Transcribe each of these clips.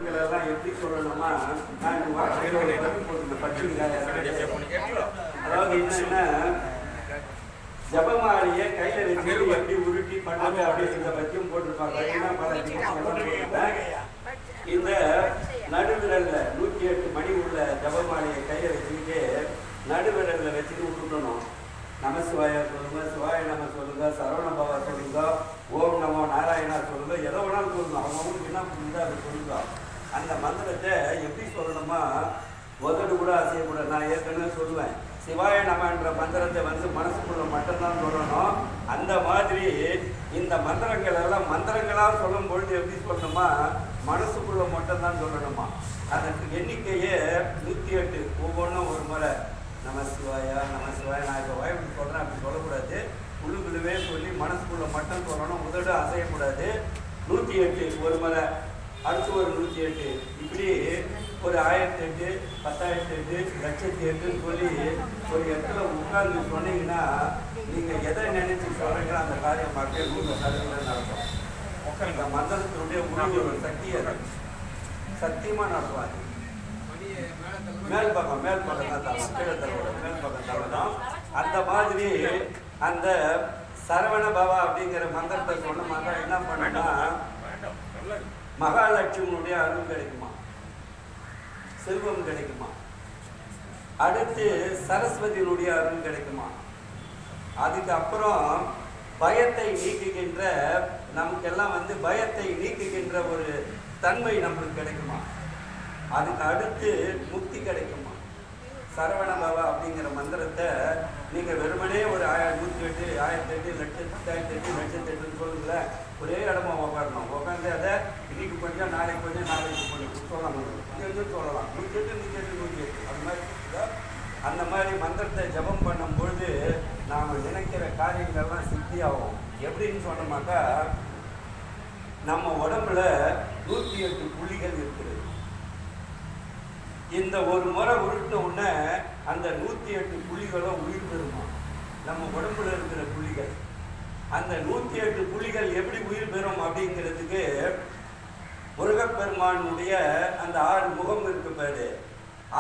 இதெல்லாம் எப்படி சொல்லணுமா, நான் அதாவது என்னன்னா ஜபமாலியை கையில வச்சு எப்படி உருட்டி பண்ணாங்க அப்படிங்கிறத பற்றியும் போட்டிருப்பாங்க. இந்த நடுவிரல்ல 108 மணி உள்ள ஜபமாலியை கையில வச்சுக்கிட்டு நடுவிரல்ல வச்சுட்டு விட்டுட்டணும். நமசிவாயா சொல்லுங்க, சிவாய நம சொல்லுங்க, சரவண பவா சொல்லுங்க, ஓம் நமோ நாராயணா சொல்லுங்க, எதை வேணாலும் சொல்லுங்க. அவங்களுக்கு என்ன புரியுதோ அதை சொல்லுங்க. அந்த மந்திரத்தை எப்படி சொல்லணுமா, உதடு கூட அசையக்கூடாது. நான் ஏற்கனவே சொல்லுவேன், சிவாய நமன்ற மந்திரத்தை வந்து மனசுக்குள்ள மட்டும்தான் சொல்லணும். அந்த மாதிரி இந்த மந்திரங்கள் எல்லாம் மந்திரங்களாக சொல்லும் பொழுது எப்படி சொல்லணுமா, மனசுக்குள்ள மட்டும்தான் சொல்லணுமா. அதற்கு எண்ணிக்கையே 108. ஒவ்வொன்றும் ஒரு முறை நமசிவாயா நமசிவாயா. நான் இப்போ வாய்ப்பு சொல்கிறேன், அப்படி சொல்லக்கூடாது. உள்ளுக்குள்ளவே சொல்லி மனசுக்குள்ள மட்டும் சொல்லணும். உதடு அசையக்கூடாது. 108 ஒரு முறை, அடுத்து ஒரு 108, இப்படி ஒரு 1008, 10,008, 1,08,000 சொல்லி ஒரு இடத்துல உட்கார்ந்து சொன்னீங்கன்னா நீங்கள் எதை நினைச்சு சொல்றீங்களோ அந்த காரியம் அப்படியே 100% நடக்கும். இந்த மந்திரத்தினுடைய உணவு சக்தி அது சத்தியமாக நடத்துவாங்க. மேல் பக்கம் தான் தலை, கீழே தலையோட மேல் பக்கம் தலை தான். அந்த மாதிரி அந்த சரவண பவா அப்படிங்கிற மந்திரத்தை சொன்னமாக என்ன பண்ணா, மகாலட்சுமியுடைய அருள் கிடைக்குமா, செல்வம் கிடைக்குமா. அடுத்து சரஸ்வதியினுடைய அருள் கிடைக்குமா. அதுக்கப்புறம் பயத்தை நீக்குகின்ற, நமக்கெல்லாம் வந்து பயத்தை நீக்குகின்ற ஒரு தன்மை நம்மளுக்கு கிடைக்குமா. அதுக்கு அடுத்து முக்தி கிடைக்குமா. சரவண பவா அப்படிங்கிற மந்திரத்தை நீங்கள் வெறுமனே ஒரு 108, 1008, 1,08,000 சொல்லுங்களேன். ஒரே இடமா உட்காரணும். உட்காந்து அதை இன்னைக்கு கொஞ்சம் நாளைக்கு கொஞ்சம் நாளைக்கு கொஞ்சம் சொல்லலாம். கொஞ்சம் சொல்லலாம். 108, 108 அது மாதிரி. அந்த மாதிரி மந்திரத்தை ஜபம் பண்ணும்பொழுது நாம் நினைக்கிற காரியங்கள்லாம் சித்தியாகும். எப்படின்னு சொன்னோமாக்கா, நம்ம உடம்புல 108 புள்ளிகள் இருக்குது. இந்த ஒரு முறை உருட்டின உடனே அந்த 108 புள்ளிகளும் உயிர் பெறுமா. நம்ம உடம்புல இருக்கிற புள்ளிகள், அந்த 108 புள்ளிகள் எப்படி உயிர் பெறும் அப்படிங்கிறதுக்கு முருகப்பெருமானுடைய அந்த 6 முகம் இருக்கு பாரு.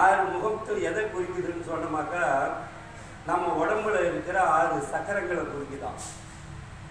6 முகத்தில் எதை குறிக்குதுன்னு சொன்னோமாக்கா, நம்ம உடம்புல இருக்கிற 6 சக்கரங்களை குறிக்குதான்.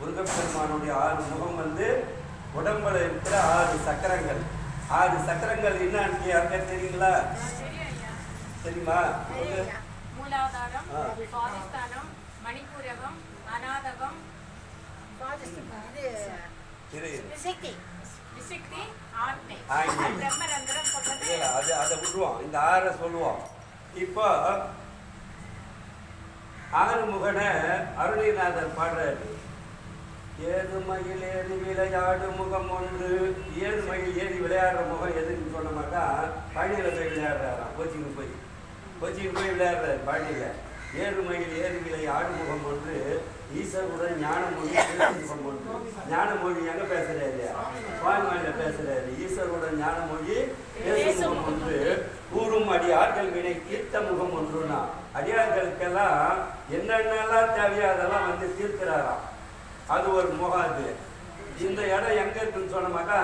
முருகப்பெருமானுடைய 6 முகம் வந்து உடம்புல இருக்கிற 6 சக்கரங்கள். 6 சக்கரங்கள் என்னன்னு யாருக்கா தெரியுங்களா? தெரியுமா? மூலாதாரம், சுவாதிஷ்டானம், மணிபூரகம், அநாதகம், விசுக்தி, ஆக்னை, பிரம்மரந்திரம் சொல்றது. அதை விடுவோம், இந்த 6 சொல்லுவோம். இப்போ 6 முகனை அருணிநாதர் பாடுறாரு. ஏது மயில் ஏறி விளையாடு முகம் ஒன்று. 7 மயில் ஏறி விளையாடுற முகம் எதுன்னு சொன்னோம்னாக்கா, பழனியில் போய் விளையாடுறாராம். கோச்சிங் போய் விளையாடுறாரு பழனியில். 7 மயில் ஏறி விளையாடு முகம் ஒன்று, ஈஸ்வருடன் ஞானமொழி முகம் ஒன்று. ஞானமொழி எங்கே பேசுறாரு? பால்மானியில் பேசுறாரு. ஈஸ்வருடன் ஞானமொழி பேசும் முகம் ஒன்று, கூறும் அடியார்கள் வினை தீர்த்த முகம் ஒன்றுனா. அடியார்களுக்கெல்லாம் என்னென்னலாம் தேவையோ அதெல்லாம் வந்து தீர்க்கிறாராம். அது ஒரு முகம். அது இந்த இடம் எங்க இருக்குன்னு சொன்னோம்னாக்கா,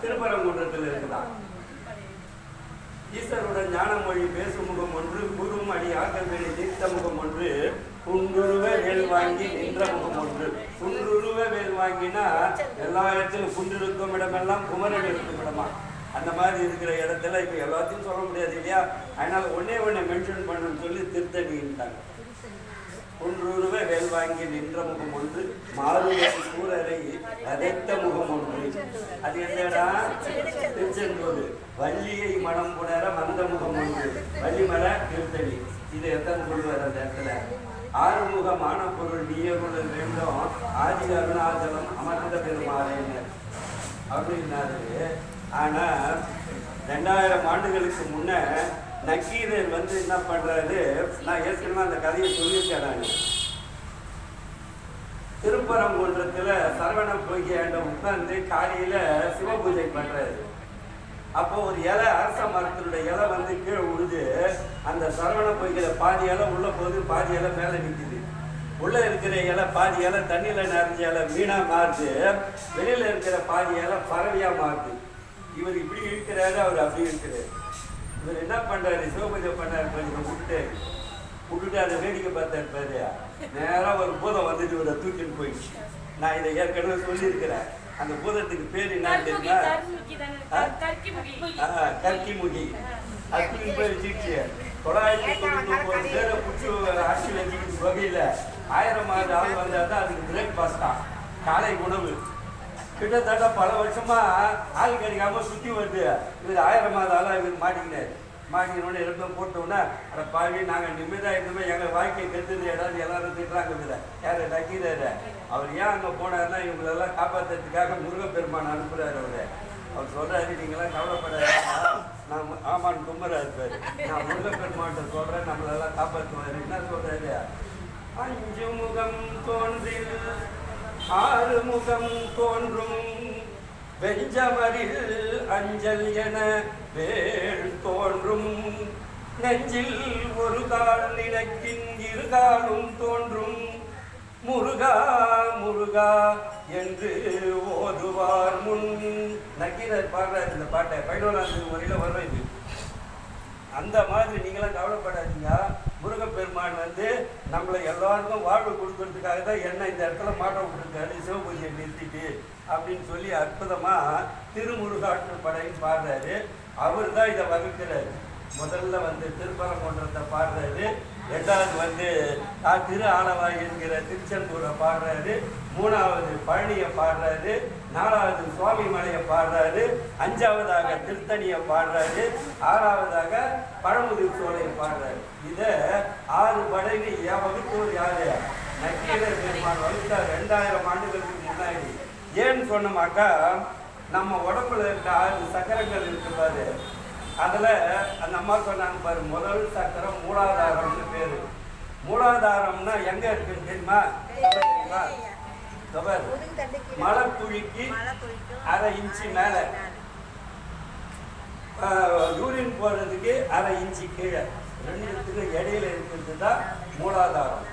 திருப்பரங்குன்றத்தில் இருக்குதான். ஈஸ்வருடன் ஞானமொழி பேசும் முகம் ஒன்று, கூறும் அடி ஆக்கல் வேலை தீர்த்த முகம் ஒன்று, குன்றுருவ வேல் வாங்கி நின்ற முகம் ஒன்று. குன்றுருவ வேல் வாங்கினா எல்லா இடத்திலும் குன்றிருக்கும் இடமெல்லாம் குமரன் இருக்கும் இடமா. அந்த மாதிரி இருக்கிற இடத்துல இப்போ எல்லாத்தையும் சொல்ல முடியாது இல்லையா. அதனால ஒன்னே மென்ஷன் பண்ணணும்னு சொல்லி திருத்தணிட்டாங்க. குன்றுருவ வேல் வாங்கி நின்ற முகம் ஒன்று, மாறுவ சூரரை அதைத்த முகம் ஒன்று. அது எந்த இடம்? திருச்செந்தூர். வள்ளியை மனம் புணர வந்த முகம் ஒன்று, வள்ளிமலை திருத்தணி. இது எத்தனை சொல்லுவார் அந்த இடத்துல? 6 முகமான பொருள் நீயருள் வேண்டும், ஆதி அருணாச்சலம் அமர்ந்த பெருமாறேன்னு அப்படின்னாரு. ஆனா 2000 ஆண்டுகளுக்கு முன்ன நக்கீரர் வந்து என்ன பண்றாரு, நான் ஏற்கனவே அந்த கதையை சொல்லியிருக்கேன். திருப்பரங்குன்றத்துல சரவண பொய்கையாண்ட உட்கார்ந்து காலையில சிவ பூஜை பண்றாரு. அப்போ ஒரு இலை, அரச மரத்தினுடைய இலை வந்து கீழே உழுது, அந்த சரவண பொய்கையில பாதி இலை உள்ள போது, பாதி இலை மேல நிற்குது. உள்ள இருக்கிற இலை பாதி இலை தண்ணியில நிறைஞ்ச இலை மீனா மாறுது, வெளியில இருக்கிற பாதி இலை பறவையா மாறுது. இவர் இப்படி இருக்கிறாரு, அவர் அப்படி இருக்கிறாரு. இவர் என்ன பண்றாரு, சிவபூஜை பண்ணாரு, கொஞ்சம் விட்டுட்டு அதை வேடிக்கை பார்த்தாரு பாரு. நேரம் ஒரு பூதம் வந்துட்டு இவரை தூக்கிட்டு போயிடுச்சு. நான் இதை ஏற்கனவே சொல்லியிருக்கிறேன். அந்த பூதத்துக்கு பேர் என்ன தெரியுமா? கற்கிமுகி. அது போய் வச்சுக்கிச்சு 999 பேரை பிடிச்சி அரிசி வச்சுக்கிட்டு வகையில் 1000 ஆள் வந்தால் தான் அதுக்கு பிரேக்ஃபாஸ்டா, காலை உணவு. கிட்டத்தட்ட பல வருஷமா ஆள் கிடைக்காம சுற்றி வருது. இவர் 1000 ஆளாக இவர் மாட்டிக்கணும்னு எல்லாமே போட்டோன்னா, அதை பாவி நாங்கள் நிம்மதியாக இருந்தோமே, எங்கள் வாழ்க்கையை கெடுத்தது ஏதாவது எல்லாரும் திட்டுறாங்க. இதில் யார் நக்கீராரு, அவர் ஏன் அங்கே போனார்னா இவங்களெல்லாம் காப்பாற்றுறதுக்காக முருகப்பெருமான் அனுப்புகிறார். அவர் சொல்கிறாரு, நீங்களாம் கவலைப்படாது, நான் ஆமான்னு கும்பராக இருப்பார், நான் முருகப்பெருமான்கிட்ட சொல்கிறேன், நம்மளெல்லாம் காப்பாற்றுவார். என்ன சொல்கிறாரு, 5 முகம் தோன்றில் 6 முகம் தோன்றும், வெஞ்சமரில் அஞ்சல் என வேள் தோன்றும், நெஞ்சில் ஒரு கால் நினைக்கின் 2 காலும் தோன்றும், முருகா முருகா என்று ஓதுவார் முன். நக்கீரர் பாடுறாரு இந்த பாட்டை. 11ஆம் முறையில் வரும் இது. அந்த மாதிரி நீங்களாம் கவலைப்படாதீங்க. முருகப்பெருமான் நம்மளை எல்லாருக்கும் வாழ்வு கொடுக்கறதுக்காக தான் என்ன இந்த இடத்துல மாற்றம் விட்டுருக்காரு, சிவபூஜையை நிறுத்திட்டு அப்படின்னு சொல்லி அற்புதமாக திருமுருகாற்று படைன்னு பாடுறாரு. அவர் தான் இதை வகுக்கிறாரு. முதல்ல திருப்பரங்குன்றத்தை பாடுறாரு, 2வது திரு ஆலவாய் என்கிற திருச்செந்தூரை பாடுறாரு, 3வது பழனியை பாடுறாரு, 4வது சுவாமி மலையை பாடுறாரு, 5வதாக திருத்தணியை பாடுறாரு, 6வதாக பழமுதிர் சோலையை பாடுறாரு. இதை 6 படைக்கு வகுத்தோர் யாரு? நக்கீரர் பெருமான் வகுத்தார் 2000 ஆண்டுகளுக்கு முன்னாடி. ஏன்னு சொன்னோமாக்கா, நம்ம உடம்புல இருக்க 6 சக்கரங்கள் இருக்கு பாரு. அதில் அந்த அம்மா சொன்னாங்க பாரு, முதல் சக்கரம் மூலாதாரம்னு பேர். மூலாதாரம்னா எங்கே இருக்குன்னு தெரியுமா? மலைக்குழிக்கு 1/2 இன்ச்சு மேலே, யூரின் போகிறதுக்கு 1/2 இன்ச்சு கீழே, 2த்துக்கு இடையில இருக்கிறது தான் மூலாதாரம்.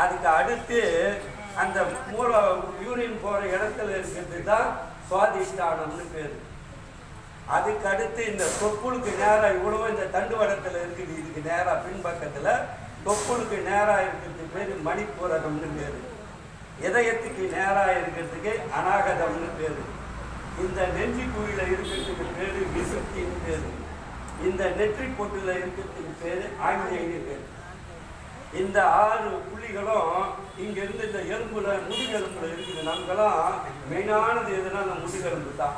அதுக்கு அடுத்து அந்த யூரின் போகிற இடத்துல இருக்கிறது தான் சுவாதிஷ்டானம்னு பேர். அதுக்கு அடுத்து இந்த தொப்புளுக்கு நேராக இவ்வளவு இந்த தண்டுவடத்தில் இருக்குது, இதுக்கு நேராக பின்பக்கத்தில் தொப்புளுக்கு நேராக இருக்கிறதுக்கு பேர் மணிப்பூரகம்னு பேர். இதயத்துக்கு நேராக இருக்கிறதுக்கு அநாகதம்னு பேர். இந்த நெஞ்சி குழியில் இருக்கிறதுக்கு பேர் விசுத்தின்னு பேர். இந்த நெற்றி பொட்டில் இருக்கிறதுக்கு பேர் ஆஞ்சைன்னு பேர். இந்த 6 புள்ளிகளும் இங்கேருந்து இந்த எலும்புல முதுகெலும்புல இருக்குது. நமக்கெல்லாம் மெயினானது எதுனா அந்த முதுகெலும்பு தான்.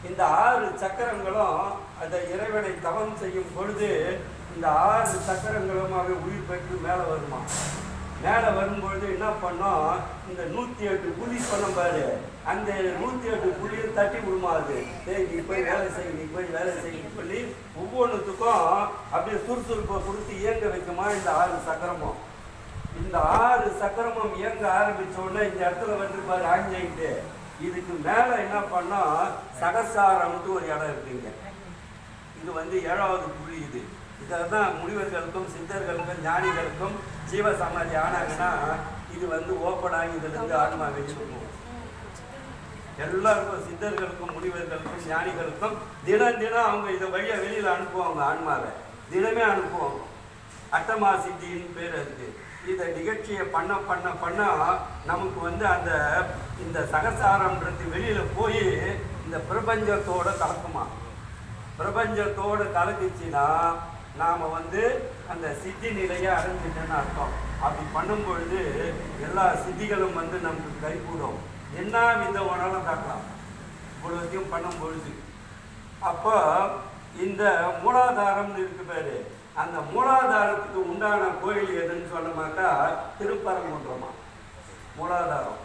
இந்த 6 சக்கரங்களும் அந்த இறைவனை தவம் செய்யும் பொழுது இந்த 6 சக்கரங்களும் அவை உயிர் பெற்று மேலே வருமா. மேலே வரும்பொழுது என்ன பண்ணோம், இந்த 108 புள்ளி சொன்ன பாரு, அந்த 108 புள்ளியை தட்டி விடுமாது. நீ போய் வேலை செய், நீ போய் வேலை செய்யு சொல்லி ஒவ்வொன்றுத்துக்கும் அப்படியே சுறுசுறுப்பை கொடுத்து இயங்க வைக்குமா இந்த 6 சக்கரமும். இந்த 6 சக்கரமும் இயங்க ஆரம்பிச்ச உடனே இந்த இடத்துல பாரு ஆஞ்சிட்டு, இதுக்கு மேலே என்ன பண்ணோம், சகசாரம்ட்டு ஒரு இடம் இருக்குங்க. இது 7வது புள்ளி. இதான் முனிவர்களுக்கும் சித்தர்களுக்கும் ஞானிகளுக்கும் ஜீவசமாதி ஆனாங்கன்னா இது ஓப்பன் ஆகி இதுலேருந்து ஆன்மா வெளியிருக்கும். எல்லாருக்கும் சித்தர்களுக்கும் முனிவர்களுக்கும் ஞானிகளுக்கும் தினம் அவங்க இதை வழியா வெளியில் அனுப்புவாங்க. ஆன்மாவை தினமே அனுப்புவாங்க. அட்டமா சித்தின்னு பேர் இருக்கு. இதை நிகழ்ச்சியை பண்ண நமக்கு அந்த இந்த சகசாரம்ன்றது வெளியில போய் இந்த பிரபஞ்சத்தோட கலக்குமா. பிரபஞ்சத்தோடு கலக்குச்சுன்னா நாம் அந்த சித்தி நிலையை அடைஞ்சிட்டேன்னு அர்த்தம். அப்படி பண்ணும்பொழுது எல்லா சித்திகளும் நமக்கு கைகூடும். என்ன வித உணர்வும் காட்டலாம் இவ்வளோத்தையும் பண்ணும்பொழுது. அப்போ இந்த மூலாதாரம்னு இருக்கு பேரு. அந்த மூலாதாரத்துக்கு உண்டான கோயில் எதுன்னு சொன்னோமாக்கா திருப்பரங்குன்றமா மூலாதாரம்.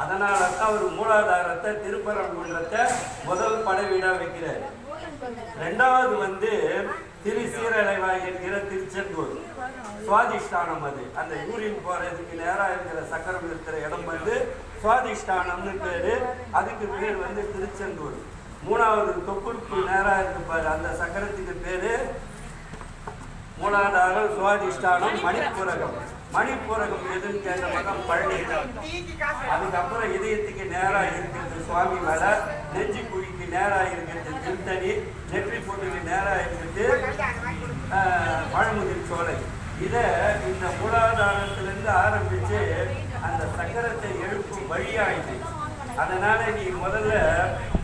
அதனால தான் அவர் மூலாதாரத்தை திருப்பரங்குன்றத்தை முதல் படைவீடாக வைக்கிறார். 2வது திரு சீரலைவாய் என்கிற திருச்செந்தூர் சுவாதிஷ்டானம். அந்த யூரின் போறதுக்கு நேராக இருக்கிற சக்கரம் இருக்கிற இடம் சுவாதிஷ்டானம்னு பேரு. அதுக்கு பேர் திருச்செந்தூர். 3வது தொப்புளுக்கு நேராக இருப்பாரு அந்த சக்கரத்துக்கு பேரு மூலாதாரம், சுவாதிஷ்டானம், மணிப்பூரகம். மணிப்பூரகம் எதுன்னு கேட்ட மகம் பழனி. அதுக்கப்புறம் இதயத்துக்கு நேராக இருக்கிறது சுவாமி மலை, நெஞ்சு குழிக்கு நேராக இருக்கிறது திருத்தணி, நெற்றி போட்டுக்கு நேராக இருக்கிறது பழமுதிர் சோலை. இதை இந்த மூலாதாரத்திலிருந்து ஆரம்பித்து அந்த சக்கரத்தை எழுப்பும் வழியாயிடுச்சு. அதனால நீ முதல்ல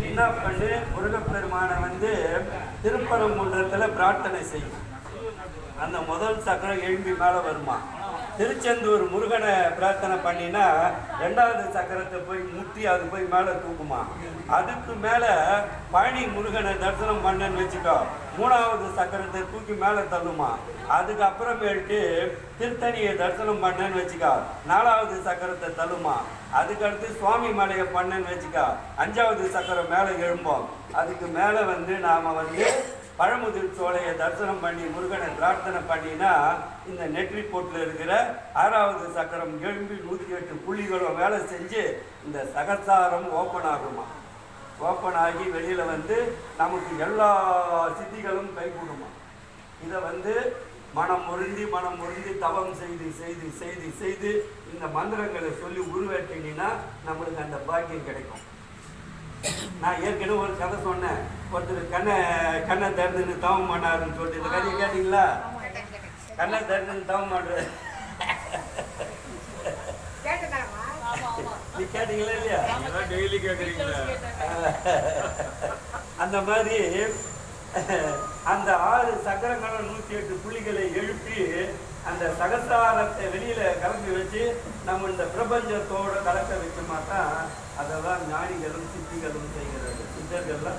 என்ன பண்ணு, முருகப்பெருமானை வந்து திருப்பரங்குன்றத்தில் பிரார்த்தனை செய்யும். அந்த முதல் சக்கரம் எழும்பி மேலே வருமா. திருச்செந்தூர் முருகனை பிரார்த்தனை பண்ணினா 2வது சக்கரத்தை போய் முட்டி அது போய் மேலே தூக்குமா. அதுக்கு மேலே பழனி முருகனை தரிசனம் பண்ணன்னு வச்சுக்கோ, 3வது சக்கரத்தை தூக்கி மேலே தள்ளுமா. அதுக்கப்புறமேட்டு திருத்தணியை தரிசனம் பண்ணன்னு வச்சுக்கோ, 4வது சக்கரத்தை தள்ளுமா. அதுக்கடுத்து சுவாமி மலையை பண்ணன்னு வச்சுக்கோ, 5வது சக்கரம் மேலே எழும்போம். அதுக்கு மேலே வந்து நாம் வந்து பழமுதிர் சோலையை தரிசனம் பண்ணி முருகனை பிரார்த்தனை பண்ணினா இந்த நெற்றி போட்டில் இருக்கிற 6வது சக்கரம் எழும்பி 108 புள்ளிகளும் வேலை செஞ்சு இந்த சகசாரம் ஓப்பன் ஆகுமா. ஓப்பன் ஆகி வெளியில் வந்து நமக்கு எல்லா சித்திகளும் கைகூடுமா. இதை வந்து மனம் முருந்தி தவம் செய்து செய்து செய்து செய்து இந்த மந்திரங்களை சொல்லி உருவேற்றினா நம்மளுக்கு அந்த பாக்கியம் கிடைக்கும். நான் ஏற்கனவே ஒரு கதை சொன்னேன். ஒருத்தர் கண்ணை திறந்துன்னு தவம் பண்ணாருன்னு சொல்லிட்டு இந்த கதையை கேட்டீங்களா? கண்ணை திறந்துன்னு தவம் பண்ணுற நீ கேட்டீங்களா இல்லையா? டெய்லி கேட்குறீங்களா? அந்த மாதிரி அந்த 6 சக்கரங்களும் 108 புள்ளிகளை எழுப்பி அந்த சகசாரத்தை வெளியில கலந்து வச்சு நம்ம இந்த பிரபஞ்சத்தோட கலக்க வச்சோமா தான் அதெல்லாம் ஞானிகளும் சித்திகளும் செய்கிறது. சித்தர்கள்லாம்